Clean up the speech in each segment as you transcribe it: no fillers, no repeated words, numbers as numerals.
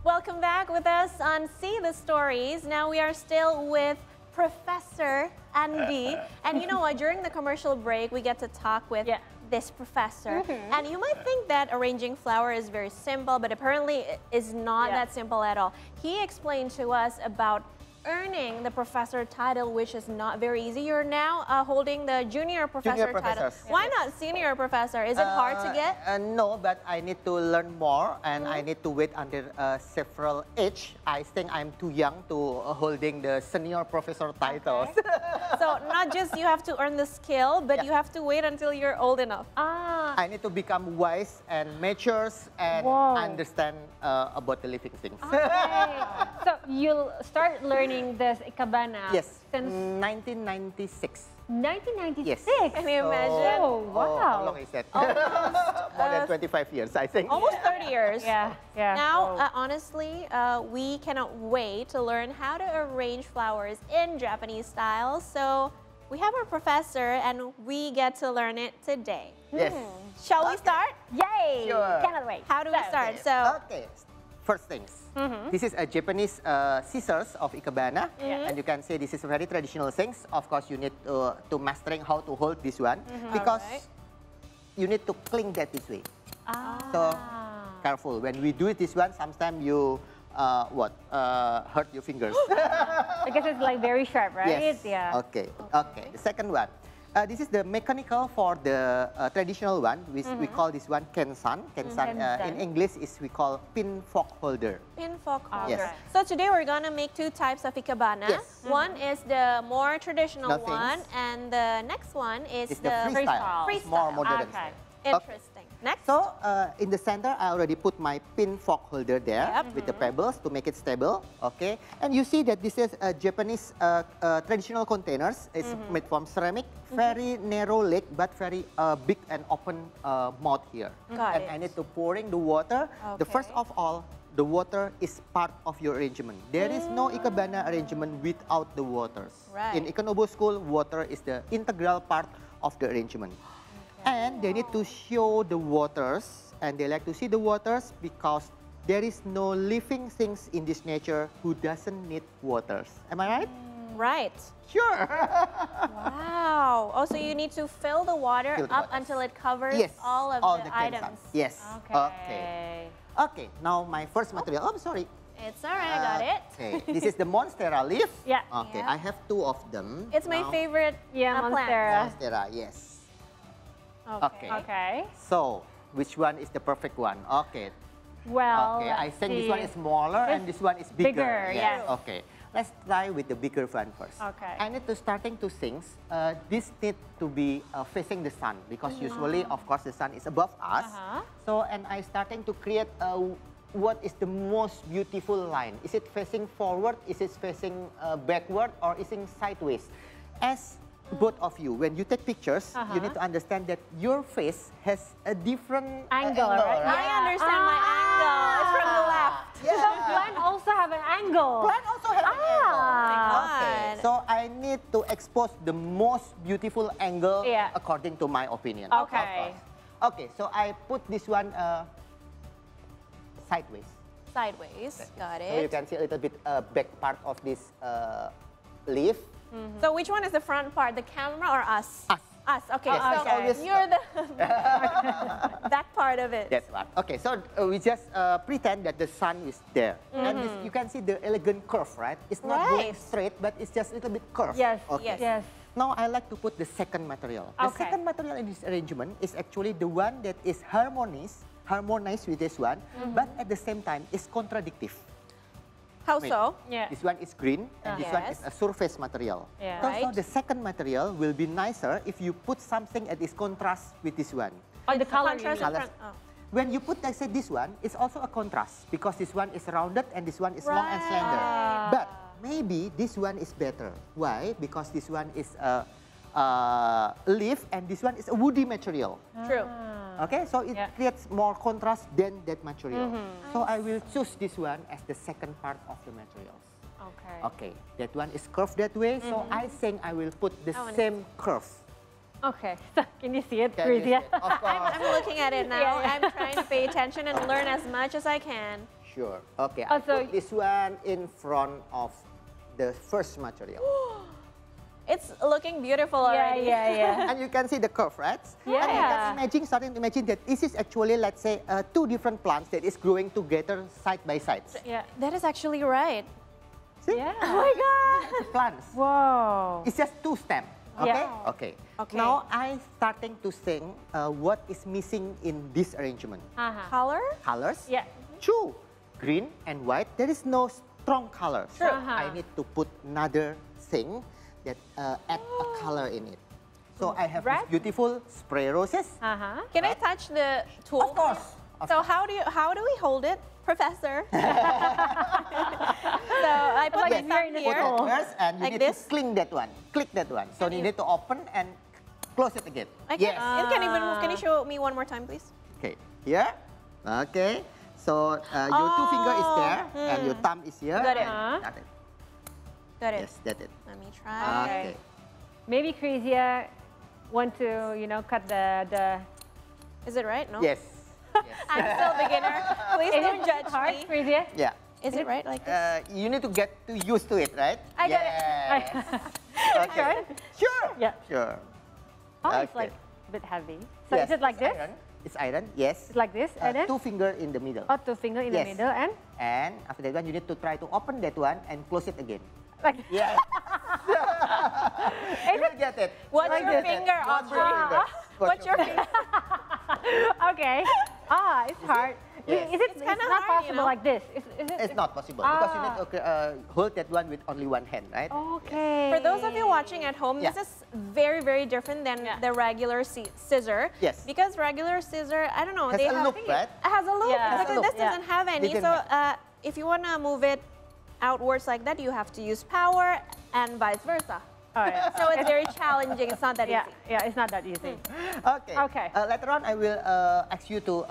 Welcome back with us on See the Stories. Now we are still with Professor Andy. And you know what, during the commercial break, we get to talk with this professor. And you might think that arranging flower is very simple, but apparently it is not that simple at all. He explained to us about earning the professor title, which is not very easy. You're now holding the junior professor title. Why not senior professor? Is it hard to get? No, but I need to learn more and I need to wait until several age. I think I'm too young to holding the senior professor titles. So not just you have to earn the skill, but you have to wait until you're old enough. I need to become wise and mature and understand about the living things. So you'll start learning this Ikebana since 1996. 1996? Yes. Can you imagine? Oh, wow. How long is that? More than 25 years, I think. Almost 30 years. Yeah. Now, honestly, we cannot wait to learn how to arrange flowers in Japanese style. So we have our professor and we get to learn it today. Yes. Shall we start? Yay! Sure. Cannot wait. How do we start? Okay. First things, this is a Japanese scissors of Ikebana, and you can see this is very traditional things. Of course, you need to mastering how to hold this one because you need to cling that this way. So careful when we do it this one. Sometimes you hurt your fingers Because it's like very sharp, right? Yes. Yeah. Okay. The second one. This is the mechanical for the traditional one. We call this one kensan. Kensan in English is we call pin fork holder. Pin fork holder. Yes. So today we're gonna make two types of Ikebana. Yes. One is the more traditional one, and the next one is the freestyle. More modern. Interesting. Next. So in the center, I already put my pin fork holder there with the pebbles to make it stable. Okay, and you see that this is a Japanese traditional containers. It's made from ceramic, very narrow leg but very big and open mouth here. Got it. I need to pouring the water. The first of all, the water is part of your arrangement. There is no Ikebana arrangement without the waters. Right. In Ikenobu school, water is the integral part of the arrangement. And they need to show the waters, and they like to see the waters because there is no living things in this nature who doesn't need waters. Am I right? Right. Sure. Wow. Oh, so you need to fill the water up until it covers all of the items. Yes. Okay. Now my first material. Oh, sorry. It's all right. I got it. Okay. This is the Monstera leaf. Okay. Yeah. I have two of them. It's my favorite plant. Monstera. Yes. Okay. So, which one is the perfect one? Okay. Well, I think this one is smaller and this one is bigger. Yes. Okay. Let's try with the bigger one first. Okay. I need to starting to sing. This need to be facing the sun because usually, of course, the sun is above us. So, and I starting to create what is the most beautiful line? Is it facing forward? Is it facing backward? Or is it sideways? As both of you, when you take pictures, you need to understand that your face has a different angle, right? I understand my angle. It's from the left. So plant also have an angle. Plant also have an angle. Okay. So I need to expose the most beautiful angle according to my opinion. Okay. Okay, so I put this one sideways. Sideways. Got it. So you can see a little bit back part of this leaf. So which one is the front part, the camera or us? Us. Okay. Yes. So you're the that part of it. That's right. Okay. So we just pretend that the sun is there, and you can see the elegant curve, right? It's not going straight, but it's just a little bit curved. Yes. Okay. Yes. Now I like to put the second material. The second material in this arrangement is actually the one that is harmonized with this one, but at the same time is contradictive. How so? This one is green and this one is a surface material. So the second material will be nicer if you put something that is contrast with this one. The color. When you put, let's say, this one, it's also a contrast because this one is rounded and this one is long and slender. But maybe this one is better. Why? Because this one is a leaf and this one is a woody material. True. Okay, so it creates more contrast than that material. So I will choose this one as the second part of the materials. Okay, that one is curved that way, so I think I will put the same curve. Okay, so can you see it, Chris? Of course. I'm looking at it now. I'm trying to pay attention and learn as much as I can. Sure. Okay, I Also, put this one in front of the first material. It's looking beautiful already. Yeah. And you can see the curve, right? Yeah. And you can imagine, starting to imagine that this is actually, let's say, two different plants that is growing together side by side. Yeah. That is actually right. See? Yeah. Oh my God. The plants. Whoa. It's just two stems. Okay? Yeah. Okay. Okay. Now I starting to think what is missing in this arrangement. Color? Colors? Yeah. True. Green and white, there is no strong color. So True. I need to put another thing that add a color in it. So I have Red? this beautiful spray roses. Can I touch the tool? Of course. So how do we hold it, Professor? So I put Like this you're up in a here. school. First, and you Like need this? to cling that one. Click that one. So you need to open and close it again. I can, Yes. It can even move. Can you show me one more time, please? Okay. Here. Okay. So your two finger is there and your thumb is here. Got it. and got it. Got it. Yes, that's it. Let me try. Okay. Maybe Chrysia want to, cut the. Is it right? No. Yes. I'm still a beginner. Please Is don't it judge hard, me. Chrysia? Yeah. Is it right like this? You need to get used to it, right? I got it. Yes. Okay. Sure. Yeah. Sure. Oh, it's Okay. like a bit heavy. So Yes, is it like it's this? Iron. It's iron. Yes. It's like this, and then Two finger in the middle. oh, two finger in the Yes. middle, and And after that one, you need to try to open that one and close it again. like. Yes. You will get it. Watch You will your get it. finger, Watch your Audrey. finger. Watch your finger. Okay. It's hard. Yes. Is it? It's It's kinda not hard, possible like this. Is it? It's not possible because you need to hold that one with only one hand, right? Okay. For those of you watching at home, Yeah. this is very, very different than the regular scissor. Yes. Because regular scissor, I don't know, Has they a have loop, right? It has a loop. Yeah. Exactly. Has a loop, This doesn't have any. Didn't So have. if you want to move it outwards like that, you have to use power and vice versa. Oh, yeah. So it's very challenging. It's not that Yeah, easy. yeah, it's not that easy. Okay. Okay. Later on, I will ask you to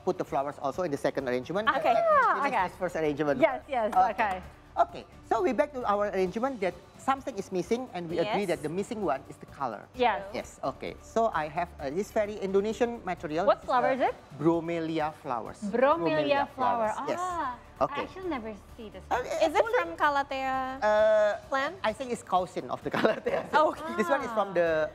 put the flowers also in the second arrangement. Okay. Let me finish Okay. this first arrangement. Yes, okay. Okay. So we back to our arrangement that something is missing, and we agree Yes. that the missing one is the color. Yes. Yes. Okay. So I have this very Indonesian material. What This flower is it? Bromelia flowers. Bromelia flower. Yes. Okay. I actually never see this. Is it from Calathea plant? I think it's cousin of the color. Oh, okay. This one is from the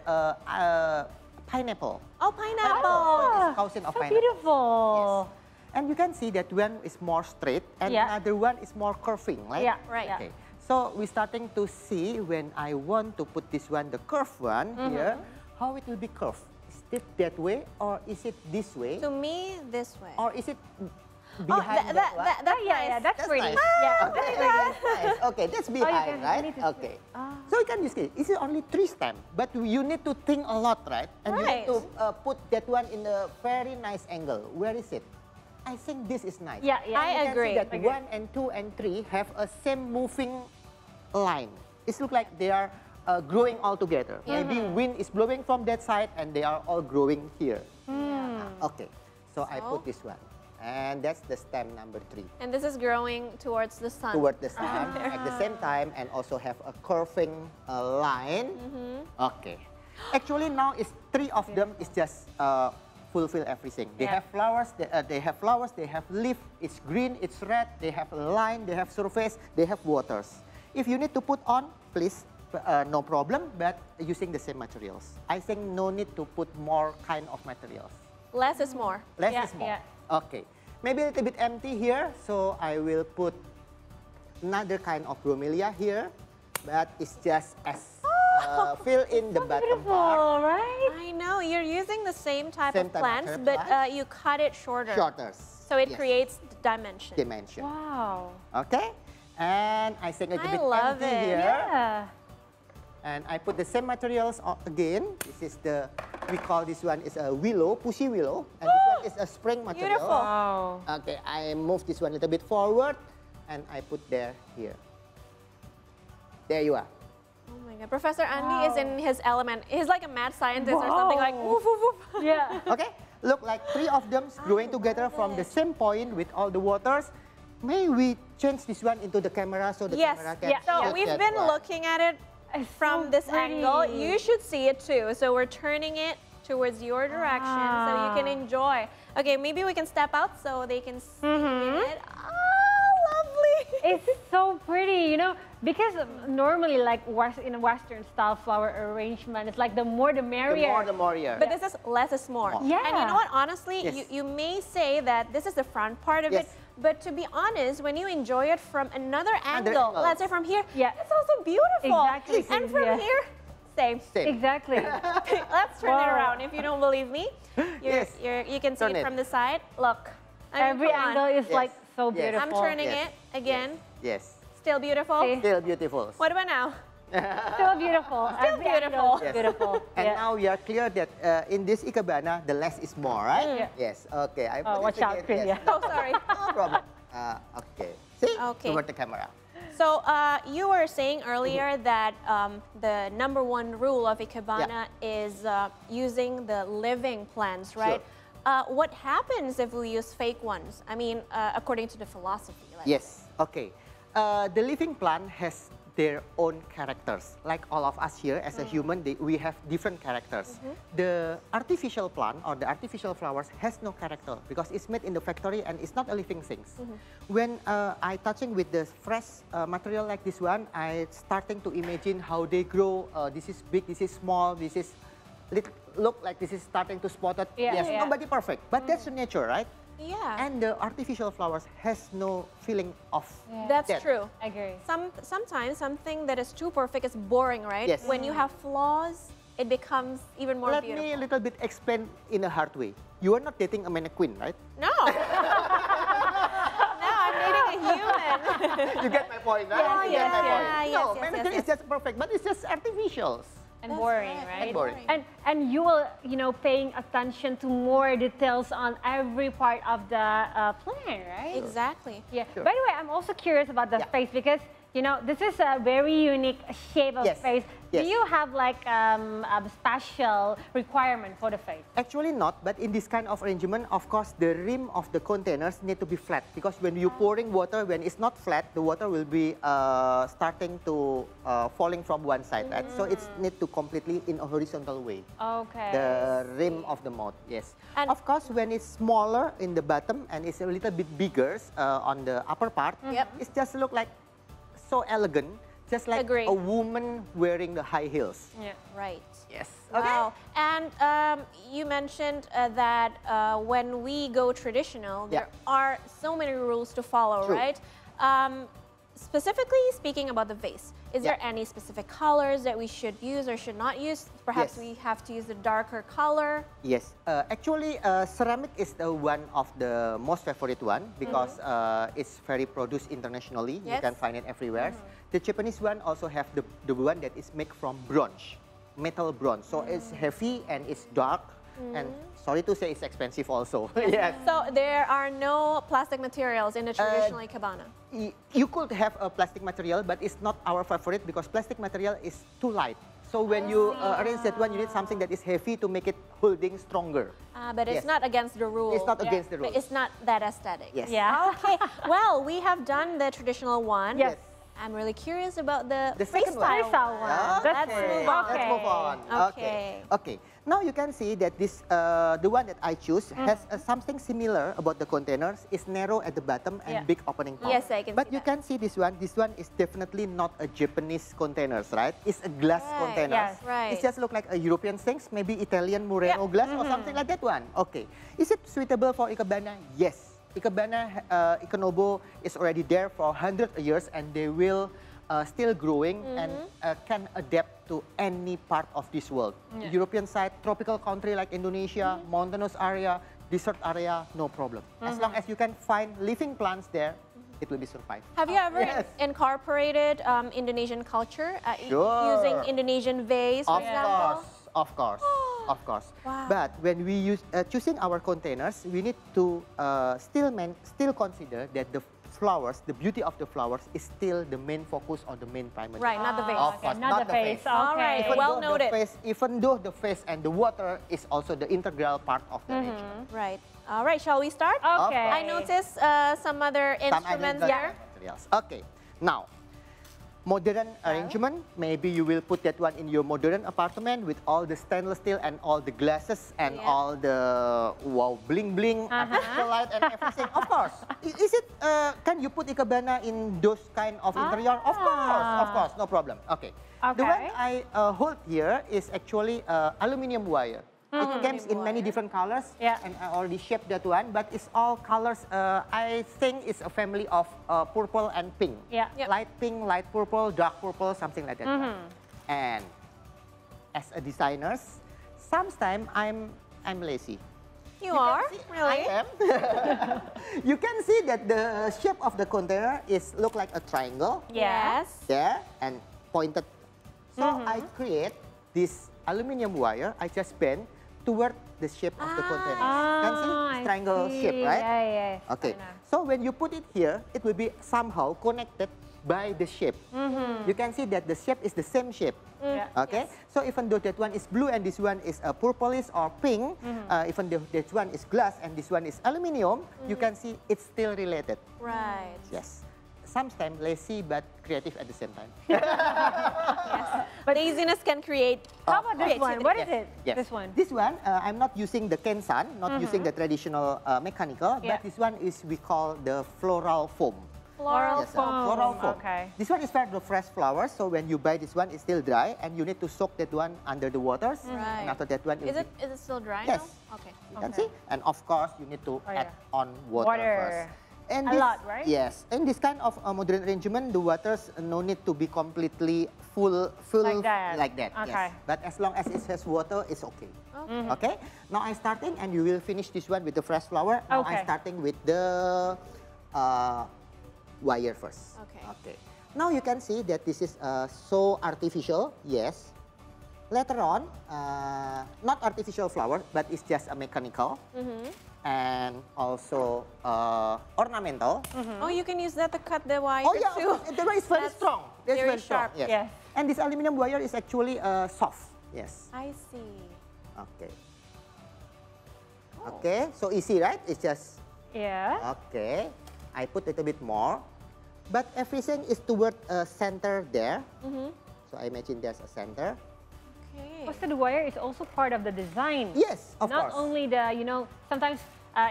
pineapple. Oh, pineapple. It's cousin of So pineapple. beautiful. Yes. And you can see that one is more straight and Yeah. another one is more curving, right? Yeah, Right. Okay. So we're starting to see when I want to put this one, the curved one here, how it will be curved. Is it that way or is it this way? To me, this way. Or is it Oh, behind that one? that's Yeah, nice. that's That's pretty. nice. Yeah. Okay, that's nice. Okay, that's behind, can- right? you need to- Okay. So you can use it. It's only 3 stems, but you need to think a lot, right? And you need Right. to put that one in a very nice angle. Where is it? I think this is nice. Yeah, yeah. I You can agree. see that 1 and 2 and 3 have a same moving line. It looks like they are growing all together. Maybe wind is blowing from that side and they are all growing here. Okay, so I put this one. And that's the stem number 3. And this is growing towards the sun. Toward the sun at the same time and also have a curving line. Okay. Actually now it's 3 of them is just fulfill everything. They have flowers, they have leaf, it's green, it's red, they have a line, they have surface, they have waters. If you need to put on, please, no problem, but using the same materials. I think no need to put more kind of materials. Less is more. Less Yeah, is more. yeah. Okay. Maybe a little bit empty here, so I will put another kind of bromelia here, but it's just as fill in the bottom part. Beautiful, right? I know, you're using the same type Same of type of plants, but plants. you cut it shorter. Shorter. So it Yes. creates dimension. Dimension. Wow. Okay? And I think a little I bit love empty it. here. Yeah. And I put the same materials again. This is the, we call this one is a willow, pushy willow. And this one is a spring material. Beautiful. Wow. Okay, I move this one a little bit forward. And I put here. There you are. Oh my God, Professor Andy is in his element. He's like a mad scientist or something like woof, woof, woof. Yeah. Okay, look like 3 of them growing together from the same point with all the waters. May we change this one into the camera so the Yes, camera can yeah. So shoot we've that been one. looking at it It's from so this pretty. angle. You should see it too. So we're turning it towards your direction so you can enjoy. Okay, maybe we can step out so they can see it. know, because normally like in a Western style flower arrangement, it's like the more the merrier. The more the merrier. But this is less is more. Yeah. And you know what, honestly, Yes. you may say that this is the front part of Yes. it, but to be honest, when you enjoy it from another angle, angle. let's say from here, Yeah. it's also beautiful. Exactly. And from Yeah. here, same. Same. Exactly. Let's turn it Wow. around if you don't believe me. Yes. You can see Turn it it. from the side. Look. I mean, Every come on. angle is Yes. like so Yes. beautiful. I'm turning Yes. it again. Yes. Still beautiful. See? Still beautiful. What about now? Still beautiful. Still Every beautiful. angle is beautiful. And Yeah. now we are clear that in this Ikebana, the less is more, right? Yeah. Yes. Okay. I Oh, put watch it out, again. Chris, Yes. yeah. Oh, sorry. No problem. Okay. See? Okay. Toward the camera. So you were saying earlier that the #1 rule of Ikebana is using the living plants, right? What happens if we use fake ones? I mean, according to the philosophy. Yes. Okay. The living plant has their own characters. Like all of us here as a human, we have different characters. The artificial plant or the artificial flowers has no character because it's made in the factory and it's not a living thing. When I touching with the fresh material like this one, I starting to imagine how they grow. This is big, this is small, this is look like this is starting to spot it. Yeah, Yes, yeah. nobody perfect, but that's the nature, right? Yeah, And the artificial flowers has no feeling of that's that. true. I agree. Sometimes something that is too perfect is boring, right? Yes. When you have flaws, it becomes even more Let beautiful. me a little bit explain in a hard way. You are not dating a mannequin, right? No. No, I'm dating a human. You get my point, right? Yeah, You get my yeah, point. yeah, No, yes, mannequin yes, is just perfect, but it's just artificial. And That's boring, right. right? And boring. And you will, you know, paying attention to more details on every part of the plant, right? Exactly. Yeah. Sure. By the way, I'm also curious about the Yeah. face because, you know, this is a very unique shape of Yes. face. Do Yes. you have like a special requirement for the face? Actually not, but in this kind of arrangement, of course, the rim of the containers need to be flat because when you pouring water, when it's not flat, the water will be starting to falling from one side, right? So it's need to completely in a horizontal way. Okay. The rim of the mouth, yes. And- of course, when it's smaller in the bottom and it's a little bit bigger on the upper part, Yep. it just look like so elegant, just like Agree. a woman wearing the high heels. Yeah. Right. Yes. Wow. And you mentioned that when we go traditional, there are so many rules to follow, True. right? Specifically speaking about the vase, is there any specific colors that we should use or should not use? Perhaps Yes. we have to use the darker color. Yes. Actually, ceramic is the one of the most favorite one because it's very produced internationally. You Yes. can find it everywhere. The Japanese one also have the one that is made from bronze, metal bronze. So it's heavy and it's dark. And sorry to say, it's expensive also. Yes. So there are no plastic materials in the traditional Ikebana. You could have a plastic material, but it's not our favorite because plastic material is too light. So when you arrange that one, you need something that is heavy to make it holding stronger. But it's Yes. not against the rule. It's not against the But rules. it's not that aesthetic. Yes. Yeah. Okay. Well, we have done the traditional one. Yes. I'm really curious about the second one. freestyle one. Let's Okay, move on. Let's move on. Okay. Okay. Now you can see that this, the one that I choose has something similar about the containers. It's narrow at the bottom and Yeah. big opening top. Yes, I can But see you that. can see this one. This one is definitely not a Japanese containers, right? It's a glass Right, container. yes, right. It just look like a European things, maybe Italian Murano glass or something like that one. Okay. Is it suitable for Ikebana? Yes. Ikebana, Ikenobo is already there for 100 years and they will still growing and can adapt to any part of this world. Yeah. European side, tropical country like Indonesia, mountainous area, desert area, no problem. As long as you can find living plants there, it will be survive. Have you ever Yes. incorporated Indonesian culture Sure. using Indonesian vase, for Of example? course, of course, of course. Wow. But when we use choosing our containers, we need to still consider that the flowers, the beauty of the flowers, is still the main focus or the main primary. Right, not the vase. Of course, Not the face. Okay. All right. Even Well though noted. even though the face and the water is also the integral part of the arrangement. Right. All right, shall we start? Okay. I noticed some other Some instruments other there. materials. Okay, now modern arrangement. Maybe you will put that one in your modern apartment with all the stainless steel and all the glasses and all the wow bling bling, artificial light and everything. Of course. Is it? Can you put Ikebana in those kind of interior? Of course, no problem. Okay. The one I hold here is actually aluminium wire. It comes in many different colors, and I already shaped that one, but it's all colors, I think it's a family of purple and pink. Light pink, light purple, dark purple, something like that. And as a designer, sometimes I'm lazy. You are? Really? I am. You can see that the shape of the container is look like a triangle. Yes. Yeah, and pointed. So I create this aluminium wire, I just bend toward the shape of the container. Can see? Triangle shape, right? Yeah. Okay. So when you put it here, it will be somehow connected by the shape. You can see that the shape is the same shape. Okay. So even though that one is blue and this one is purplish or pink, even though that one is glass and this one is aluminium, you can see it's still related. Right. Yes. Sometimes lazy but creative at the same time. But laziness can create. How about this one? What is it? Yes. This one? This one, I'm not using the Kensan, not using the traditional mechanical, but this one is we call the floral foam. Floral foam. Floral foam. Okay. This one is for the fresh flowers, so when you buy this one, it's still dry, and you need to soak that one under the waters. Right. And after that one, Is it still dry Yes. now? Okay. You can see, and of course, you need to add on water first. And a lot, right? Yes. In this kind of modern arrangement, the waters no need to be completely full like that. Yes. Okay. But as long as it has water, it's okay. Okay. Now I'm starting, and you will finish this one with the fresh flower. Now I'm starting with the wire first. Okay. Now you can see that this is so artificial. Yes. Later on, not artificial flower, but it's just a mechanical. And also ornamental. Oh, you can use that to cut the wire too. The wire is very strong. It's very strong. sharp. Yes. And this aluminum wire is actually soft. Yes. I see. Okay. Okay, so easy, right? It's just... Okay. I put a little bit more. But everything is toward a center there. So I imagine there's a center. Okay. So the wire is also part of the design. Yes, of course. Not only the, sometimes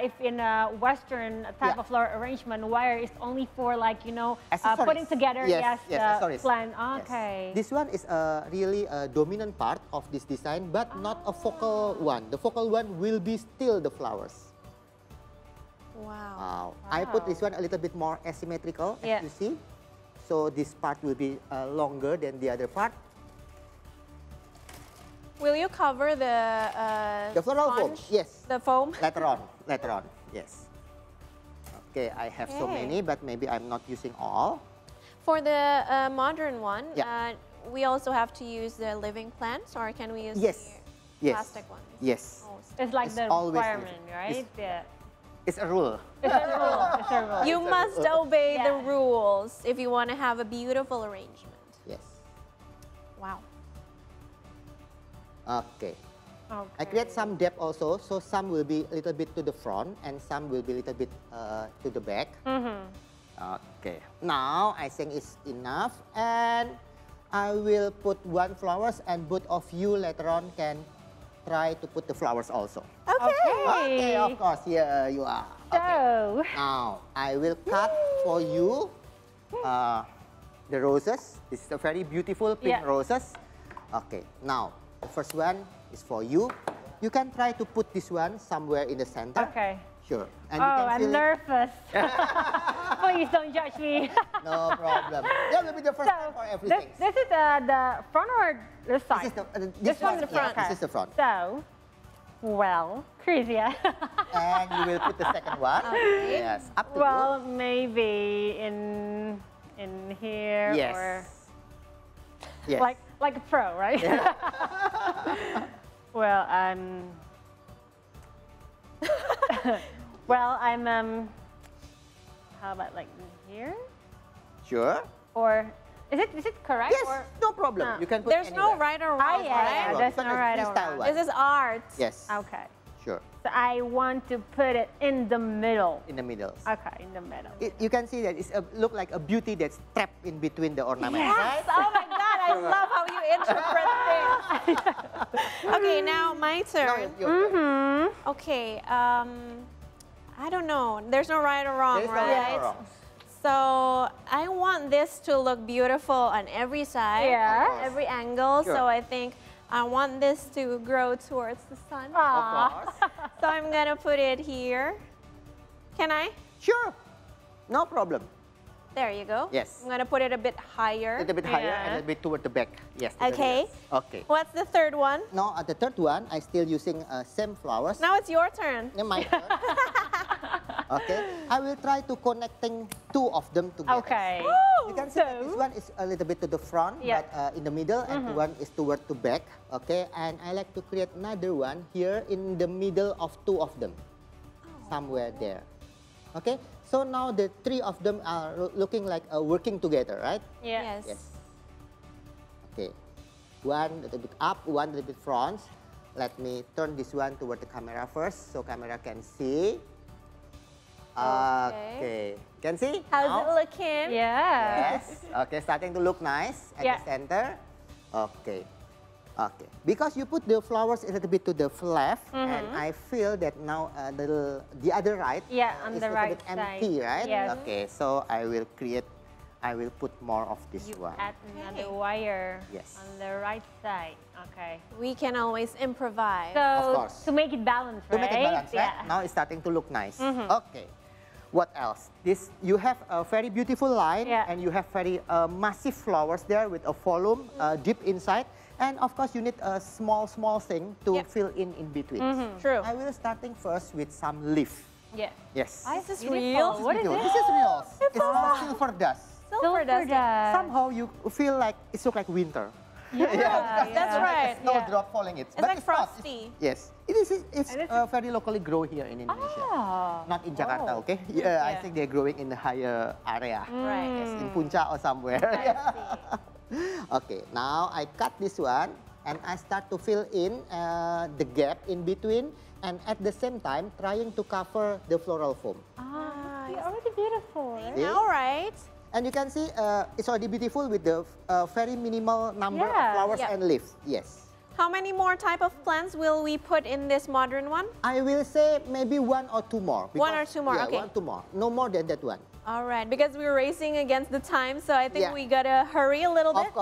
if in a Western type of flower arrangement, wire is only for like, putting together the plan. Okay. Yes. This one is really a dominant part of this design, but not a focal one. The focal one will be still the flowers. Wow. I put this one a little bit more asymmetrical, as you see. So this part will be longer than the other part. Will you cover the floral foam? Yes. The foam? Later on, yes. Okay, I have so many, but maybe I'm not using all. For the modern one, we also have to use the living plants, or can we use the plastic ones? Yes. It's like the requirement, right? It's a rule. It's a rule. You must obey the rules if you want to have a beautiful arrangement. Yes. Wow. Okay. I create some depth also, so some will be a little bit to the front and some will be a little bit to the back. Okay. Now I think it's enough, and I will put one flowers, and both of you later on can try to put the flowers also. Okay, of course. Here you are. Okay. Now I will cut for you the roses. This is a very beautiful pink roses. Okay. Now the first one is for you. You can try to put this one somewhere in the center. Okay. Sure. And I'm nervous. Please don't judge me. No problem. That will be the first time for everything. This is the front or the side? This one is the front. This is the front. So, well, crazy. And you will put the second one. Yes, up to you. Well, maybe in here or like a pro, right? Well, how about like here? Sure. Or is it correct? Yes, or? no problem. You can put There's anywhere. no right or wrong, right? There's no right or wrong. This is art. Yes. Okay. Sure. So I want to put it in the middle. In the middle. Okay, in the middle. You can see that it's look like a beauty that's trapped in between the ornaments. Yes. Right? Oh my God, I love how you interpret things. Okay, now my turn. Okay, I don't know. There's no right or wrong, There's no right? right or wrong. So I want this to look beautiful on every side, every angle. Sure. So I think I want this to grow towards the sun. Of course. So I'm gonna put it here. Can I? Sure. No problem. There you go. Yes. I'm gonna put it a bit higher. A little bit higher and a little bit toward the back. Yes. Okay. Okay. What's the third one? Now at the third one, I still using same flowers. Now it's your turn. My turn. Okay. I will try to connecting two of them together. Okay. You can see that this one is a little bit to the front, but in the middle, and one is toward the back. Okay. And I like to create another one here in the middle of two of them, somewhere there. Okay. So now the three of them are looking like working together, right? Yes. Okay. One a little bit up, one a little bit front. Let me turn this one toward the camera first, so camera can see. Okay. Can see? How's now? it looking? Yeah. Yes. Okay, starting to look nice at the center. Okay. Okay. Because you put the flowers a little bit to the left, and I feel that now the other right on is the a right little bit empty, side. right? Yes. Okay, so I will put more of this one. Add another wire Yes. on the right side. Okay. We can always improvise. So Of course. to make it balanced, right? To make it balanced, right? Yeah. Now it's starting to look nice. Okay. What else? This you have a very beautiful line, and you have very massive flowers there with a volume deep inside, and of course you need a small thing to fill in between. True. I will starting first with some leaf. Yeah. Yes. Is this Beautiful. real? What is This it? is real. It's called silver dust. Silver dust. Somehow you feel like it looks like winter. Yeah, That's right. Snowdrop falling. It's like frosty. Yes. It's very locally grown here in Indonesia. Not in Jakarta, okay? Yeah, I think they're growing in the higher area. Right. Yes, in Puncak or somewhere. Okay, now I cut this one and I start to fill in the gap in between, and at the same time trying to cover the floral foam. It's already beautiful. Right? All right. And you can see it's already beautiful with the very minimal number of flowers and leaves. Yes. How many more type of plants will we put in this modern one? I will say maybe one or two more. One or two more, okay. One or two more. No more than that one. All right, because we're racing against the time, so I think we gotta hurry a little bit. Of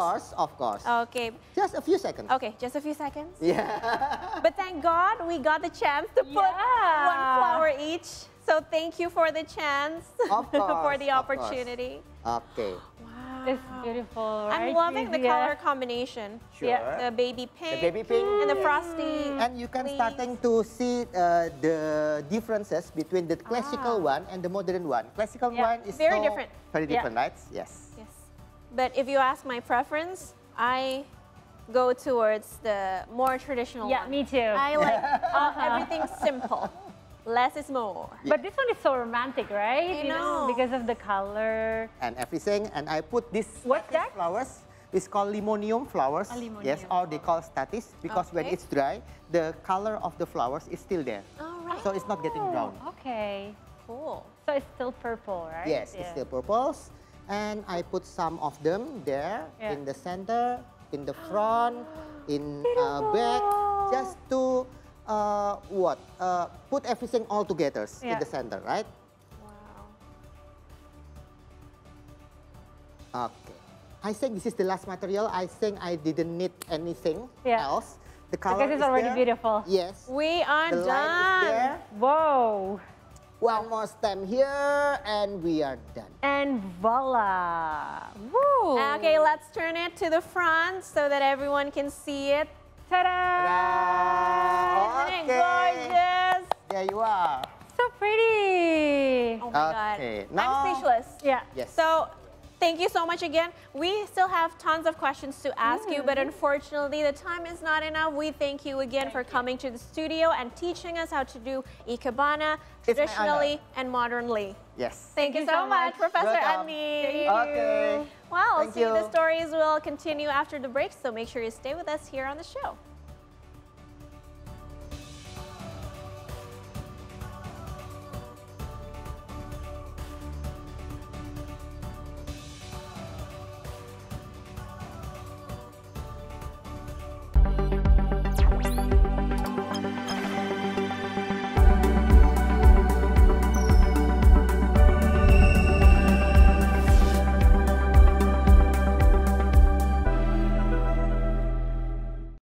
course. Okay. Just a few seconds. Okay, just a few seconds. Yeah. But thank God we got the chance to put one flower each. So thank you for the chance, Of course, for the of course. opportunity. Okay. Wow. It's beautiful, right? I'm loving the color combination. Sure. The baby pink. The baby pink. And the frosty. And you can leaves. starting to see the differences between the classical one and the modern one. Classical one is very different. Very different, right? Yes. Yes. But if you ask my preference, I go towards the more traditional one. Yeah, me too. I like everything simple. Less is more. But this one is so romantic, right? I You know. because of the color. And everything. And I put this What's that? flowers. It's called limonium flowers. Limonium. Yes, or they call statis, because when it's dry, the color of the flowers is still there. All right. So it's not getting brown. Okay. Cool. So it's still purple, right? Yes, it's still purples. And I put some of them there in the center, in the front, in back, just to put everything all together in the center, right? Wow. Okay. I think this is the last material. I think I didn't need anything else. The color because it's is already there. beautiful. Yes. We are The line is done. there. Whoa. One more stem here, and we are done. And voila. Woo. Okay, let's turn it to the front so that everyone can see it. Ta-da! Isn't it gorgeous? There you are. So pretty. Oh my Okay, God. now- I'm speechless. Yeah. Yes. So, thank you so much again. We still have tons of questions to ask you, but unfortunately, the time is not enough. We thank you again for coming to the studio and teaching us how to do Ikebana It's my traditionally and modernly. Yes. Thank you so much, Professor Welcome. Andi. Okay. Well, Thank see, you. the stories will continue after the break, so make sure you stay with us here on the show.